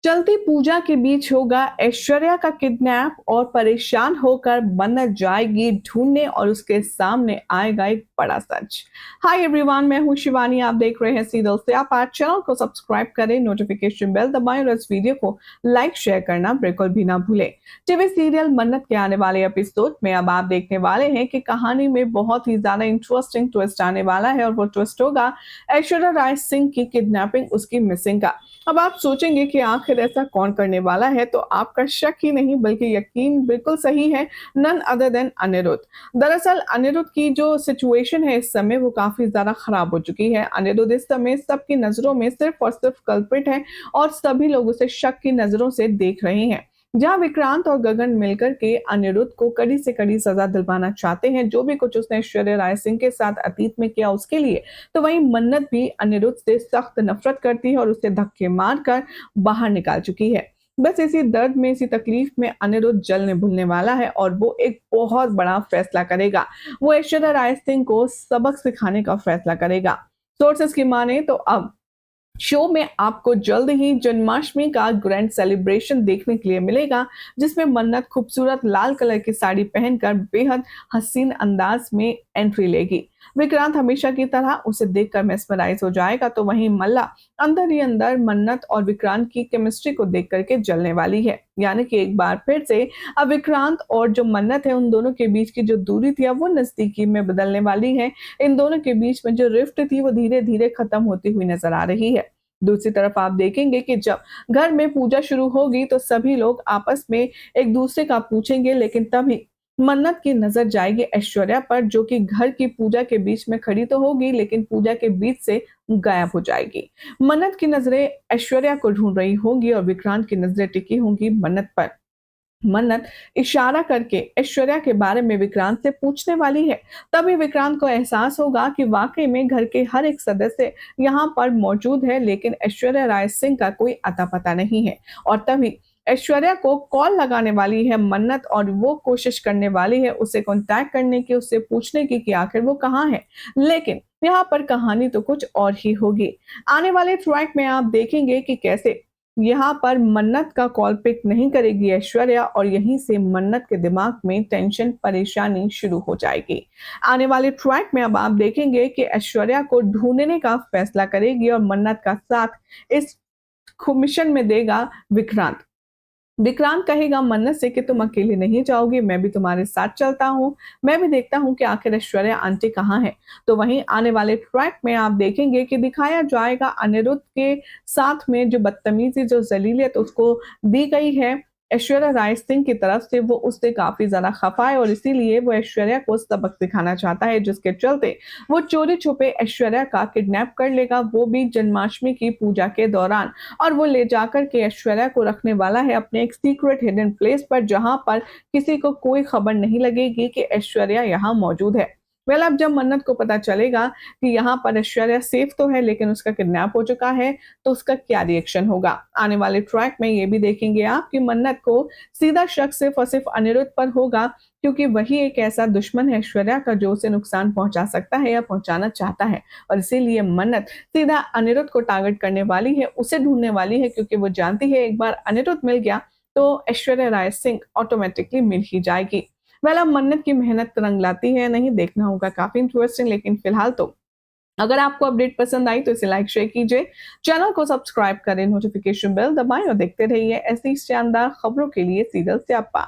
चलती पूजा के बीच होगा ऐश्वर्या का किडनैप और परेशान होकर मन्नत जाएगी ढूंढने और उसके सामने आएगा एक बड़ा सच। हाय एवरीवन, मैं हूं शिवानी। आप देख रहे हैं सीरियल से आप आज चैनल को सब्सक्राइब करें, नोटिफिकेशन बेल दबाएं और इस वीडियो को लाइक शेयर करना बिल्कुल भी ना भूलें। टीवी सीरियल मन्नत के आने वाले एपिसोड में अब आप देखने वाले हैं कि कहानी में बहुत ही ज्यादा इंटरेस्टिंग ट्विस्ट आने वाला है और वो ट्विस्ट होगा ऐश्वर्या राय सिंह की किडनैपिंग, उसकी मिसिंग का। अब आप सोचेंगे कि आखिर ऐसा कौन करने वाला है, तो आपका शक ही नहीं बल्कि यकीन बिल्कुल सही है। None other than Anirudh. दरअसल अनिरुद्ध की जो सिचुएशन है इस समय वो काफी ज्यादा खराब हो चुकी है। अनिरुद्ध इस समय सबकी नजरों में सिर्फ और सिर्फ कल्प्रिट है और सभी लोग उसे शक की नजरों से देख रहे हैं। जहां विक्रांत और गगन मिलकर के अनिरुद्ध को कड़ी से कड़ी सजा दिलवाना चाहते हैं, जो भी कुछ उसने ऐश्वर्या राय सिंह के साथ अतीत में किया उसके लिए, तो वहीं मन्नत भी अनिरुद्ध से सख्त नफरत करती है और उसे धक्के मारकर बाहर निकाल चुकी है। बस इसी दर्द में, इसी तकलीफ में अनिरुद्ध जलने भूलने वाला है और वो एक बहुत बड़ा फैसला करेगा। वो ऐश्वर्या राय सिंह को सबक सिखाने का फैसला करेगा। सोर्सेस की माने तो अब शो में आपको जल्द ही जन्माष्टमी का ग्रैंड सेलिब्रेशन देखने के लिए मिलेगा, जिसमें मन्नत खूबसूरत लाल कलर की साड़ी पहनकर बेहद हसीन अंदाज में एंट्री लेगी। विक्रांत हमेशा की तरह उसे देखकर मेस्मराइज हो जाएगा, तो वहीं मल्ला अंदर ही अंदर मन्नत और विक्रांत की केमिस्ट्री को देख करके जलने वाली है। यानी कि एक बार फिर से अब विक्रांत और जो मन्नत है उन दोनों के बीच की जो दूरी थी अब वो नजदीकी में बदलने वाली है। इन दोनों के बीच में जो रिफ्ट थी वो धीरे धीरे खत्म होती हुई नजर आ रही है। दूसरी तरफ आप देखेंगे कि जब घर में पूजा शुरू होगी तो सभी लोग आपस में एक दूसरे का पूछेंगे, लेकिन तभी मन्नत की नजर जाएगी ऐश्वर्या पर, जो कि घर की पूजा के बीच में खड़ी तो होगी लेकिन पूजा के बीच से गायब हो जाएगी। मन्नत की नजरें ऐश्वर्या को ढूंढ रही होंगी और विक्रांत की नजरें टिकी होंगी मन्नत पर। मन्नत इशारा करके ऐश्वर्या के बारे में विक्रांत से पूछने वाली है। तभी विक्रांत को एहसास होगा कि वाकई में घर के हर एक सदस्य यहाँ पर मौजूद है, लेकिन ऐश्वर्या राय सिंह का कोई अता पता नहीं है। और तभी ऐश्वर्या को कॉल लगाने वाली है मन्नत और वो कोशिश करने वाली है उसे कांटेक्ट करने की, उससे पूछने की कि आखिर वो कहाँ है। लेकिन यहाँ पर कहानी तो कुछ और ही होगी। आने वाले ट्रैक में आप देखेंगे कि कैसे यहाँ पर मन्नत का कॉल पिक नहीं करेगी ऐश्वर्या और यहीं से मन्नत के दिमाग में टेंशन, परेशानी शुरू हो जाएगी। आने वाले ट्रैक में अब आप देखेंगे कि ऐश्वर्या को ढूंढने का फैसला करेगी और मन्नत का साथ इस मिशन में देगा विक्रांत। विक्रांत कहेगा मन्नत से कि तुम अकेले नहीं जाओगी, मैं भी तुम्हारे साथ चलता हूँ। मैं भी देखता हूँ कि आखिर ऐश्वर्या आंटी कहाँ है। तो वहीं आने वाले ट्रैक में आप देखेंगे कि दिखाया जाएगा अनिरुद्ध के साथ में जो बदतमीजी, जो जलीलियत उसको दी गई है ऐश्वर्या राय सिंह की तरफ से, वो उससे काफी ज्यादा खफा है और इसीलिए वो ऐश्वर्या को सबक सिखाना चाहता है, जिसके चलते वो चोरी छुपे ऐश्वर्या का किडनैप कर लेगा, वो भी जन्माष्टमी की पूजा के दौरान। और वो ले जाकर के ऐश्वर्या को रखने वाला है अपने एक सीक्रेट हिडन प्लेस पर, जहां पर किसी को कोई खबर नहीं लगेगी कि ऐश्वर्या यहाँ मौजूद है। वेल, अब जब मन्नत को पता चलेगा कि यहाँ पर ऐश्वर्या सेफ तो है लेकिन उसका किडनैप हो चुका है, तो उसका क्या रिएक्शन होगा। आने वाले ट्रैक में ये भी देखेंगे आप कि मन्नत को सीधा शक सिर्फ और सिर्फ अनिरुद्ध पर होगा, क्योंकि वही एक ऐसा दुश्मन है ऐश्वर्या का जो उसे नुकसान पहुंचा सकता है या पहुंचाना चाहता है। और इसीलिए मन्नत सीधा अनिरुद्ध को टारगेट करने वाली है, उसे ढूंढने वाली है, क्योंकि वो जानती है एक बार अनिरुद्ध मिल गया तो ऐश्वर्या राय सिंह ऑटोमेटिकली मिल ही जाएगी। वेल, अब मन्नत की मेहनत रंग लाती है नहीं, देखना होगा। काफी इंटरेस्टिंग। लेकिन फिलहाल तो अगर आपको अपडेट पसंद आई तो इसे लाइक शेयर कीजिए, चैनल को सब्सक्राइब करें, नोटिफिकेशन बेल दबाएं और देखते रहिए ऐसी शानदार खबरों के लिए सीरियल स्यापा।